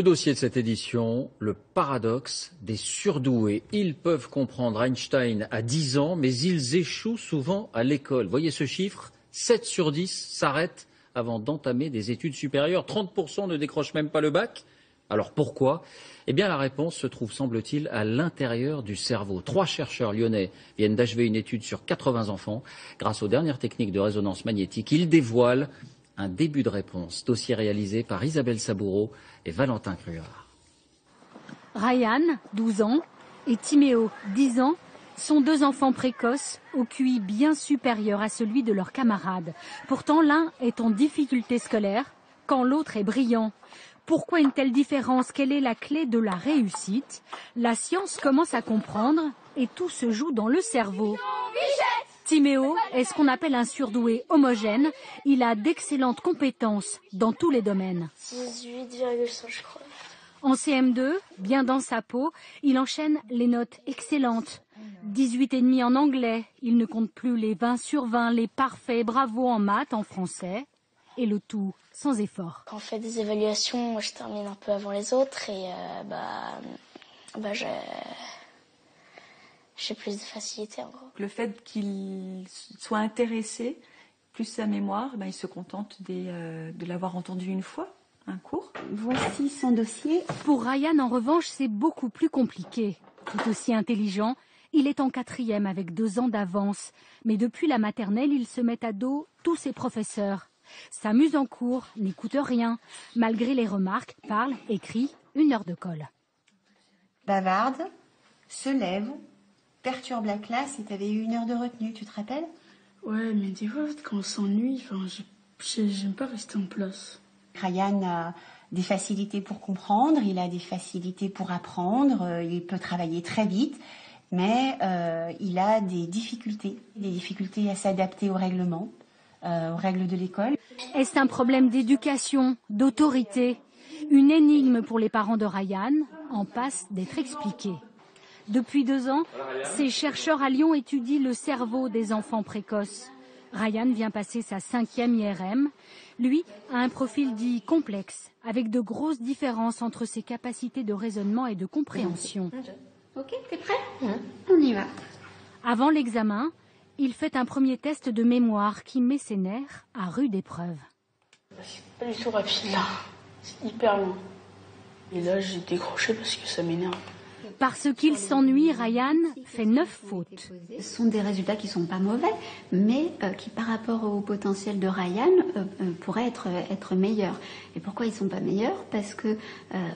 Le dossier de cette édition, le paradoxe des surdoués. Ils peuvent comprendre Einstein à 10 ans, mais ils échouent souvent à l'école. Voyez ce chiffre, 7 sur 10 s'arrêtent avant d'entamer des études supérieures. 30% ne décrochent même pas le bac. Alors pourquoi? Eh bien la réponse se trouve, semble-t-il, à l'intérieur du cerveau. 3 chercheurs lyonnais viennent d'achever une étude sur 80 enfants. Grâce aux dernières techniques de résonance magnétique, ils dévoilent un début de réponse. Dossier réalisé par Isabelle Saboureau et Valentin Cruard. Ryan, 12 ans, et Timéo, 10 ans, sont 2 enfants précoces au QI bien supérieur à celui de leurs camarades. Pourtant, l'un est en difficulté scolaire, quand l'autre est brillant. Pourquoi une telle différence? Quelle est la clé de la réussite? La science commence à comprendre et tout se joue dans le cerveau. Timéo est ce qu'on appelle un surdoué homogène. Il a d'excellentes compétences dans tous les domaines. 18,5 je crois. En CM2, bien dans sa peau, il enchaîne les notes excellentes. 18,5 en anglais, il ne compte plus les 20 sur 20, les parfaits, bravo en maths, en français, et le tout sans effort. Quand on fait des évaluations, je termine un peu avant les autres et j'ai plus de facilité en gros. Le fait qu'il soit intéressé, plus sa mémoire, il se contente de l'avoir entendu une fois, un cours. Voici son dossier. Pour Ryan, en revanche, c'est beaucoup plus compliqué. Tout aussi intelligent, il est en 4e avec 2 ans d'avance. Mais depuis la maternelle, il se met à dos tous ses professeurs. S'amuse en cours, n'écoute rien. Malgré les remarques, parle, écrit, 1 heure de colle. Bavarde, se lève, perturbe la classe et t'avais eu 1 heure de retenue, tu te rappelles? Ouais, mais des fois, quand on s'ennuie, j'aime pas rester en classe. Ryan a des facilités pour comprendre, il a des facilités pour apprendre, il peut travailler très vite, mais il a des difficultés à s'adapter aux règlements, aux règles de l'école. Est-ce un problème d'éducation, d'autorité? Une énigme pour les parents de Ryan en passe d'être expliquée. Depuis 2 ans, ces chercheurs à Lyon étudient le cerveau des enfants précoces. Ryan vient passer sa 5e IRM. Lui a un profil dit complexe, avec de grosses différences entre ses capacités de raisonnement et de compréhension. Ok, t'es prêt? On y va. Avant l'examen, il fait un premier test de mémoire qui met ses nerfs à rude épreuve. C'est pas du tout rapide là, c'est hyper long. Et là j'ai décroché parce que ça m'énerve. Parce qu'il s'ennuie, Ryan fait 9 fautes. Ce sont des résultats qui sont pas mauvais, mais qui par rapport au potentiel de Ryan pourraient être meilleurs. Et pourquoi ils sont pas meilleurs? Parce que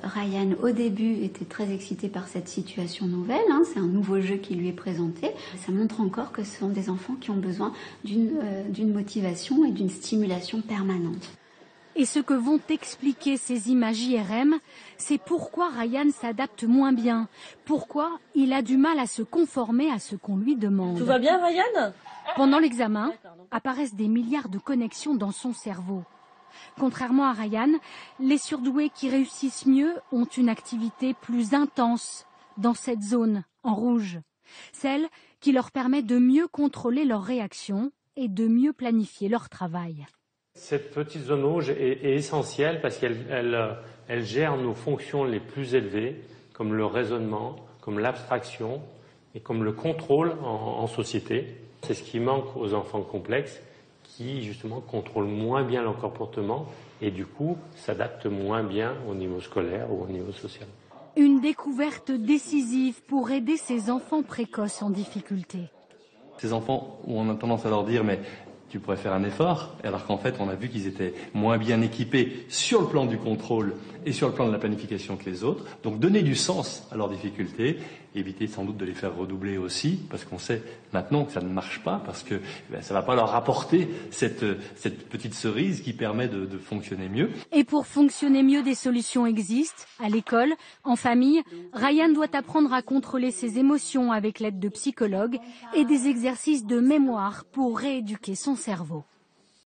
Ryan au début était très excité par cette situation nouvelle, c'est un nouveau jeu qui lui est présenté. Ça montre encore que ce sont des enfants qui ont besoin d'une motivation et d'une stimulation permanente. Et ce que vont expliquer ces images IRM, c'est pourquoi Ryan s'adapte moins bien, pourquoi il a du mal à se conformer à ce qu'on lui demande. Tout va bien, Ryan? Pendant l'examen, apparaissent des milliards de connexions dans son cerveau. Contrairement à Ryan, les surdoués qui réussissent mieux ont une activité plus intense dans cette zone en rouge, celle qui leur permet de mieux contrôler leurs réactions et de mieux planifier leur travail. Cette petite zone rouge est essentielle parce qu'elle gère nos fonctions les plus élevées, comme le raisonnement, comme l'abstraction et comme le contrôle en société. C'est ce qui manque aux enfants complexes qui, justement, contrôlent moins bien leur comportement et, du coup, s'adaptent moins bien au niveau scolaire ou au niveau social. Une découverte décisive pour aider ces enfants précoces en difficulté. Ces enfants, où on a tendance à leur dire, mais tu pourrais faire un effort, alors qu'en fait, on a vu qu'ils étaient moins bien équipés sur le plan du contrôle et sur le plan de la planification que les autres. Donc, donner du sens à leurs difficultés, éviter sans doute de les faire redoubler aussi, parce qu'on sait maintenant que ça ne marche pas, parce que ça ne va pas leur apporter cette petite cerise qui permet de fonctionner mieux. Et pour fonctionner mieux, des solutions existent. À l'école, en famille, Ryan doit apprendre à contrôler ses émotions avec l'aide de psychologues et des exercices de mémoire pour rééduquer son cerveau.